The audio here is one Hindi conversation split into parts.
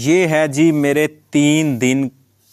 ये है जी मेरे 3 दिन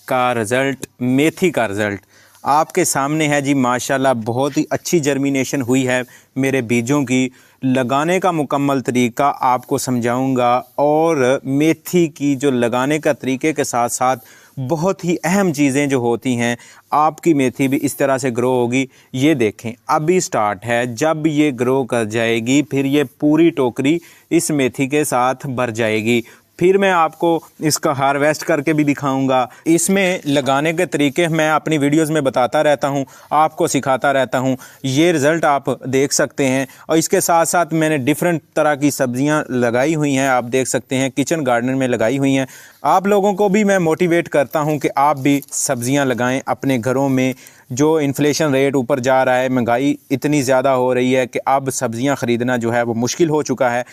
का रिज़ल्ट, मेथी का रिज़ल्ट आपके सामने है जी। माशाल्लाह बहुत ही अच्छी जर्मिनेशन हुई है मेरे बीजों की। लगाने का मुकम्मल तरीका आपको समझाऊंगा और मेथी की जो लगाने का तरीके के साथ साथ बहुत ही अहम चीज़ें जो होती हैं, आपकी मेथी भी इस तरह से ग्रो होगी। ये देखें अभी स्टार्ट है, जब ये ग्रो कर जाएगी फिर ये पूरी टोकरी इस मेथी के साथ भर जाएगी। फिर मैं आपको इसका हार्वेस्ट करके भी दिखाऊंगा। इसमें लगाने के तरीके मैं अपनी वीडियोस में बताता रहता हूं, आपको सिखाता रहता हूं। ये रिज़ल्ट आप देख सकते हैं और इसके साथ साथ मैंने डिफरेंट तरह की सब्जियां लगाई हुई हैं, आप देख सकते हैं किचन गार्डन में लगाई हुई हैं। आप लोगों को भी मैं मोटिवेट करता हूँ कि आप भी सब्जियाँ लगाएँ अपने घरों में। जो इन्फ्लेशन रेट ऊपर जा रहा है, महंगाई इतनी ज़्यादा हो रही है कि अब सब्जियाँ ख़रीदना जो है वो मुश्किल हो चुका है।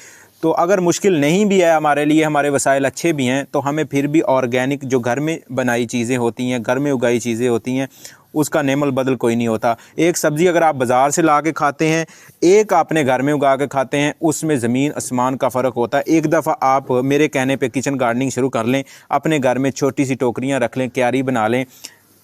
तो अगर मुश्किल नहीं भी है हमारे लिए, हमारे वसाइल अच्छे भी हैं, तो हमें फिर भी ऑर्गेनिक जो घर में बनाई चीज़ें होती हैं, घर में उगाई चीज़ें होती हैं, उसका नेमल बदल कोई नहीं होता। एक सब्ज़ी अगर आप बाज़ार से ला के खाते हैं, एक आपने घर में उगा के खाते हैं, उसमें ज़मीन आसमान का फ़र्क होता है। एक दफ़ा आप मेरे कहने पे किचन गार्डनिंग शुरू कर लें, अपने घर में छोटी सी टोकरियाँ रख लें, क्यारी बना लें,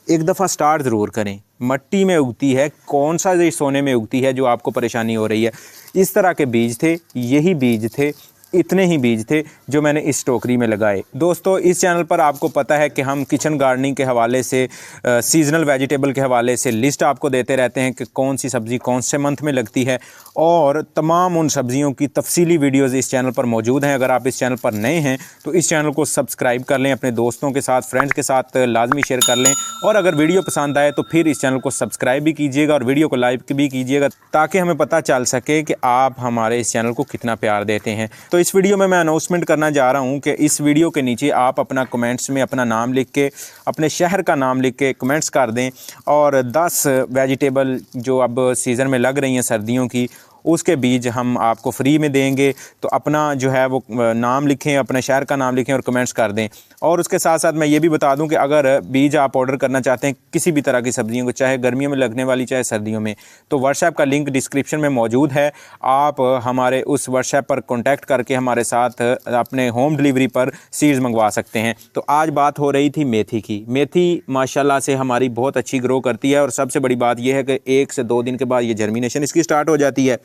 एक दफ़ा स्टार्ट ज़रूर करें। मट्टी में उगती है, कौन सा ये सोने में उगती है जो आपको परेशानी हो रही है। इस तरह के बीज थे, यही बीज थे, इतने ही बीज थे जो मैंने इस टोकरी में लगाए। दोस्तों, इस चैनल पर आपको पता है कि हम किचन गार्डनिंग के हवाले से, सीजनल वेजिटेबल के हवाले से लिस्ट आपको देते रहते हैं कि कौन सी सब्ज़ी कौन से मंथ में लगती है, और तमाम उन सब्ज़ियों की तफसीली वीडियोज़ इस चैनल पर मौजूद हैं। अगर आप इस चैनल पर नए हैं तो इस चैनल को सब्सक्राइब कर लें, अपने दोस्तों के साथ, फ्रेंड्स के साथ लाजमी शेयर कर लें, और अगर वीडियो पसंद आए तो फिर इस चैनल को सब्सक्राइब भी कीजिएगा और वीडियो को लाइक भी कीजिएगा, ताकि हमें पता चल सके कि आप हमारे इस चैनल को कितना प्यार देते हैं। तो इस वीडियो में मैं अनाउंसमेंट करना जा रहा हूं कि इस वीडियो के नीचे आप अपना कमेंट्स में अपना नाम लिख के, अपने शहर का नाम लिख के कमेंट्स कर दें, और 10 वेजिटेबल जो अब सीज़न में लग रही हैं सर्दियों की, उसके बीज हम आपको फ्री में देंगे। तो अपना जो है वो नाम लिखें, अपने शहर का नाम लिखें और कमेंट्स कर दें। और उसके साथ साथ मैं ये भी बता दूं कि अगर बीज आप ऑर्डर करना चाहते हैं किसी भी तरह की सब्जियों को, चाहे गर्मियों में लगने वाली चाहे सर्दियों में, तो व्हाट्सएप का लिंक डिस्क्रिप्शन में मौजूद है। आप हमारे उस व्हाट्सएप पर कॉन्टैक्ट करके हमारे साथ अपने होम डिलीवरी पर सीड्स मंगवा सकते हैं। तो आज बात हो रही थी मेथी की। मेथी माशाल्लाह से हमारी बहुत अच्छी ग्रो करती है, और सबसे बड़ी बात यह है कि 1 से 2 दिन के बाद ये जर्मिनेशन इसकी स्टार्ट हो जाती है।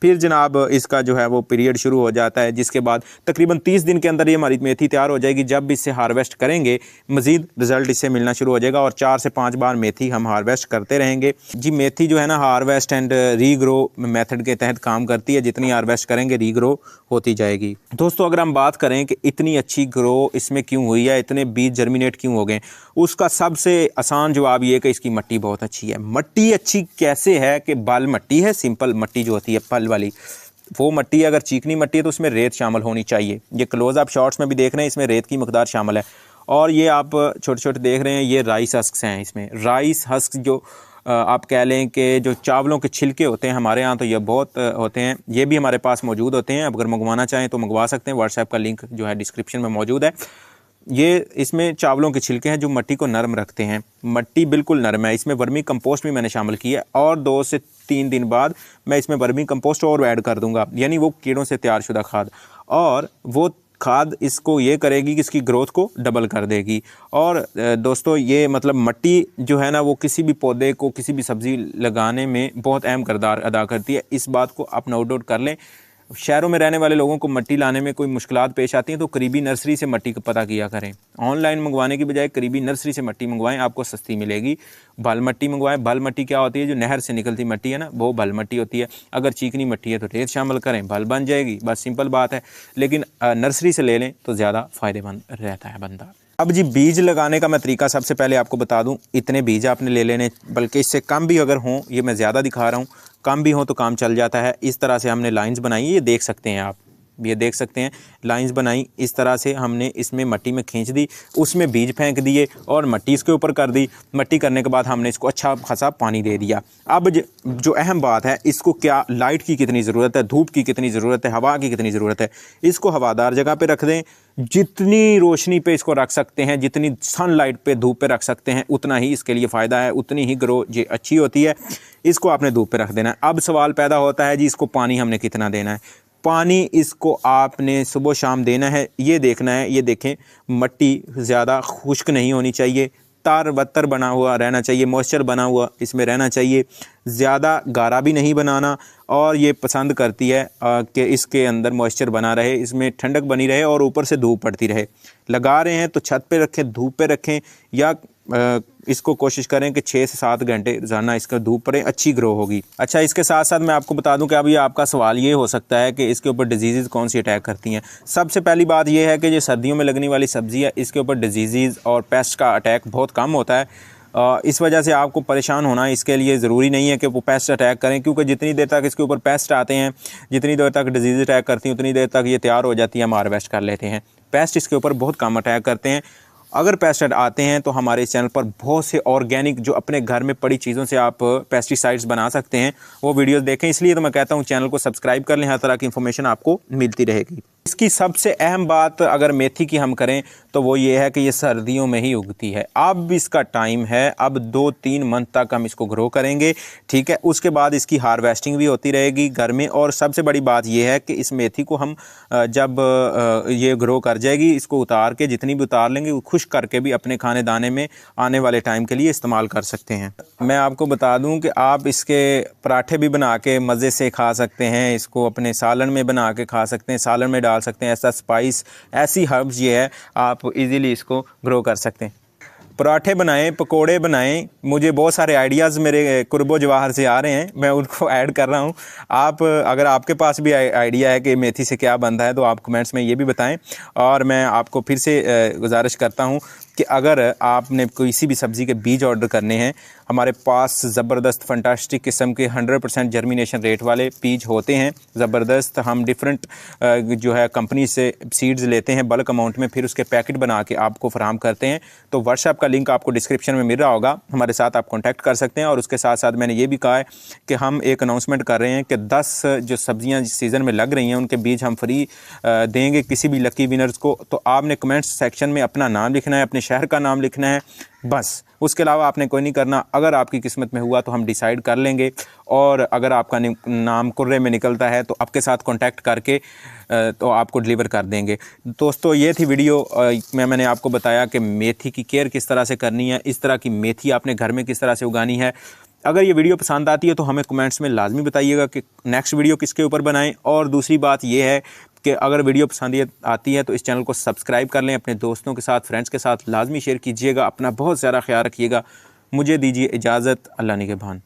फिर जनाब इसका जो है वो पीरियड शुरू हो जाता है, जिसके बाद तकरीबन 30 दिन के अंदर ये हमारी मेथी तैयार हो जाएगी। जब इससे हार्वेस्ट करेंगे मज़ीद रिज़ल्ट इससे मिलना शुरू हो जाएगा, और 4 से 5 बार मेथी हम हार्वेस्ट करते रहेंगे जी। मेथी जो है ना, हार्वेस्ट एंड रीग्रो मेथड के तहत काम करती है। जितनी हार्वेस्ट करेंगे रीग्रो होती जाएगी। दोस्तों, अगर हम बात करें कि इतनी अच्छी ग्रो इसमें क्यों हुई है, इतने बीज जर्मिनेट क्यों हो गए, उसका सबसे आसान जवाब ये है कि इसकी मिट्टी बहुत अच्छी है। मिट्टी अच्छी कैसे है कि बल मिट्टी है, सिंपल मिट्टी जो होती है पल वाली, वो मिट्टी अगर चीकनी मिट्टी है तो उसमें रेत शामिल होनी चाहिए। ये क्लोज आप शॉर्ट्स में भी देख रहे हैं, इसमें रेत की मकदार शामिल है। और ये आप छोटे छोटे देख रहे हैं, ये राइस हस्क हैं। इसमें राइस हस्क जो आप कह लें कि जो चावलों के छिलके होते हैं, हमारे यहाँ तो ये बहुत होते हैं, ये भी हमारे पास मौजूद होते हैं। अगर मंगवाना चाहें तो मंगवा सकते हैं, व्हाट्सएप का लिंक जो है डिस्क्रिप्शन में मौजूद है। ये इसमें चावलों के छिलके हैं जो मिट्टी को नरम रखते हैं। मिट्टी बिल्कुल नरम है। इसमें वर्मी कंपोस्ट भी मैंने शामिल किया है, और 2 से 3 दिन बाद मैं इसमें वर्मी कंपोस्ट और ऐड कर दूंगा, यानी वो कीड़ों से तैयारशुदा खाद, और वो खाद इसको ये करेगी कि इसकी ग्रोथ को डबल कर देगी। और दोस्तों, ये मतलब मिट्टी जो है ना, वो किसी भी पौधे को, किसी भी सब्ज़ी लगाने में बहुत अहम किरदार अदा करती है। इस बात को आप नोट आउट कर लें। शहरों में रहने वाले लोगों को मिट्टी लाने में कोई मुश्किलात पेश आती हैं तो करीबी नर्सरी से मिट्टी का पता किया करें। ऑनलाइन मंगवाने की बजाय करीबी नर्सरी से मिट्टी मंगवाएं, आपको सस्ती मिलेगी। बल मिट्टी मंगवाएं। बल मिट्टी क्या होती है? जो नहर से निकलती मिट्टी है ना, वो बल मिट्टी होती है। अगर चीकनी मिट्टी है तो रेत शामिल करें, बल बन जाएगी, बस सिंपल बात है। लेकिन नर्सरी से ले लें तो ज़्यादा फ़ायदेमंद रहता है बंदा। अब जी, बीज लगाने का मैं तरीका सबसे पहले आपको बता दूं। इतने बीज आपने ले लेने, बल्कि इससे कम भी अगर हों, ये मैं ज़्यादा दिखा रहा हूं, कम भी हो तो काम चल जाता है। इस तरह से हमने लाइंस बनाई, ये देख सकते हैं आप, ये देख सकते हैं लाइंस बनाई। इस तरह से हमने इसमें मिट्टी में खींच दी, उसमें बीज फेंक दिए और मिट्टी इसके ऊपर कर दी। मिट्टी करने के बाद हमने इसको अच्छा खासा पानी दे दिया। अब जो अहम बात है, इसको क्या लाइट की कितनी ज़रूरत है, धूप की कितनी ज़रूरत है, हवा की कितनी ज़रूरत है। इसको हवादार जगह पे रख दें। जितनी रोशनी पे इसको रख सकते हैं, जितनी सनलाइट पे, धूप पे रख सकते हैं, उतना ही इसके लिए फ़ायदा है, उतनी ही ग्रो ये अच्छी होती है। इसको आपने धूप पे रख देना है। अब सवाल पैदा होता है जी, इसको पानी हमने कितना देना है। पानी इसको आपने सुबह शाम देना है, ये देखना है। ये देखें, मिट्टी ज़्यादा खुश्क नहीं होनी चाहिए, तार बत्तर बना हुआ रहना चाहिए, मॉइस्चर बना हुआ इसमें रहना चाहिए, ज़्यादा गाढ़ा भी नहीं बनाना। और ये पसंद करती है कि इसके अंदर मॉइस्चर बना रहे, इसमें ठंडक बनी रहे और ऊपर से धूप पड़ती रहे। लगा रहे हैं तो छत पे रखें, धूप पे रखें, या इसको कोशिश करें कि 6 से 7 घंटे रोज़ाना इसका धूप पड़े, अच्छी ग्रो होगी। अच्छा, इसके साथ साथ मैं आपको बता दूं कि अब ये आपका सवाल ये हो सकता है कि इसके ऊपर डिजीज़ कौन सी अटैक करती हैं। सबसे पहली बात ये है कि ये सर्दियों में लगने वाली सब्ज़ी है, इसके ऊपर डिजीज़ और पेस्ट का अटैक बहुत कम होता है। इस वजह से आपको परेशान होना इसके लिए ज़रूरी नहीं है कि वो पेस्ट अटैक करें, क्योंकि जितनी देर तक इसके ऊपर पेस्ट आते हैं, जितनी देर तक डिजीज़ अटैक करती हैं, उतनी देर तक ये तैयार हो जाती है, हम हार्वेस्ट कर लेते हैं। पेस्ट इसके ऊपर बहुत कम अटैक करते हैं। अगर पेस्ट आते हैं तो हमारे इस चैनल पर बहुत से ऑर्गेनिक, जो अपने घर में पड़ी चीज़ों से आप पेस्टिसाइड्स बना सकते हैं, वो वीडियोस देखें। इसलिए तो मैं कहता हूँ चैनल को सब्सक्राइब कर लें, हर तरह की इन्फॉर्मेशन आपको मिलती रहेगी। इसकी सबसे अहम बात अगर मेथी की हम करें तो वो ये है कि ये सर्दियों में ही उगती है। अब इसका टाइम है, अब 2-3 मंथ तक हम इसको ग्रो करेंगे, ठीक है। उसके बाद इसकी हार्वेस्टिंग भी होती रहेगी घर में। और सबसे बड़ी बात ये है कि इस मेथी को हम जब ये ग्रो कर जाएगी, इसको उतार के, जितनी भी उतार लेंगे, वो खुश्क करके भी अपने खाने दाने में आने वाले टाइम के लिए इस्तेमाल कर सकते हैं। मैं आपको बता दूं कि आप इसके पराठे भी बना के मज़े से खा सकते हैं, इसको अपने सालन में बना के खा सकते हैं, सालन में डाल सकते हैं। ऐसा स्पाइस, ऐसी हर्ब्स ये है, आप इजीली इसको ग्रो कर सकते हैं। पराठे बनाएं, पकोड़े बनाएं। मुझे बहुत सारे आइडियाज़ मेरे कुर्बो जवाहर से आ रहे हैं, मैं उनको ऐड कर रहा हूं। आप, अगर आपके पास भी आइडिया है कि मेथी से क्या बनता है, तो आप कमेंट्स में ये भी बताएं। और मैं आपको फिर से गुजारिश करता हूं कि अगर आपने किसी भी सब्ज़ी के बीज ऑर्डर करने हैं, हमारे पास ज़बरदस्त फंटास्टिक किस्म के 100% जर्मिनेशन रेट वाले बीज होते हैं। ज़बरदस्त, हम डिफरेंट जो है कंपनी से सीड्स लेते हैं बल्क अमाउंट में, फिर उसके पैकेट बना के आपको फराहम करते हैं। तो व्हाट्सएप का लिंक आपको डिस्क्रिप्शन में मिल रहा होगा, हमारे साथ आप कॉन्टैक्ट कर सकते हैं। और उसके साथ साथ मैंने ये भी कहा है कि हम एक अनाउंसमेंट कर रहे हैं कि 10 जो सब्ज़ियाँ सीज़न में लग रही हैं, उनके बीज हम फ्री देंगे किसी भी लकी विनर्स को। तो आपने कमेंट्स सेक्शन में अपना नाम लिखना है, अपने शहर का नाम लिखना है, बस। उसके अलावा आपने कोई नहीं करना। अगर आपकी किस्मत में हुआ तो हम डिसाइड कर लेंगे, और अगर आपका नाम कुर्रे में निकलता है तो आपके साथ कांटेक्ट करके तो आपको डिलीवर कर देंगे। दोस्तों, ये थी वीडियो। मैंने आपको बताया कि मेथी की केयर किस तरह से करनी है, इस तरह की मेथी आपने घर में किस तरह से उगानी है। अगर ये वीडियो पसंद आती है तो हमें कमेंट्स में लाजमी बताइएगा कि नेक्स्ट वीडियो किसके ऊपर बनाएं। और दूसरी बात ये है कि अगर वीडियो पसंद आती है तो इस चैनल को सब्सक्राइब कर लें, अपने दोस्तों के साथ, फ्रेंड्स के साथ लाजमी शेयर कीजिएगा। अपना बहुत ज़्यादा ख्याल रखिएगा। मुझे दीजिए इजाज़त। अल्लाह निगहबान।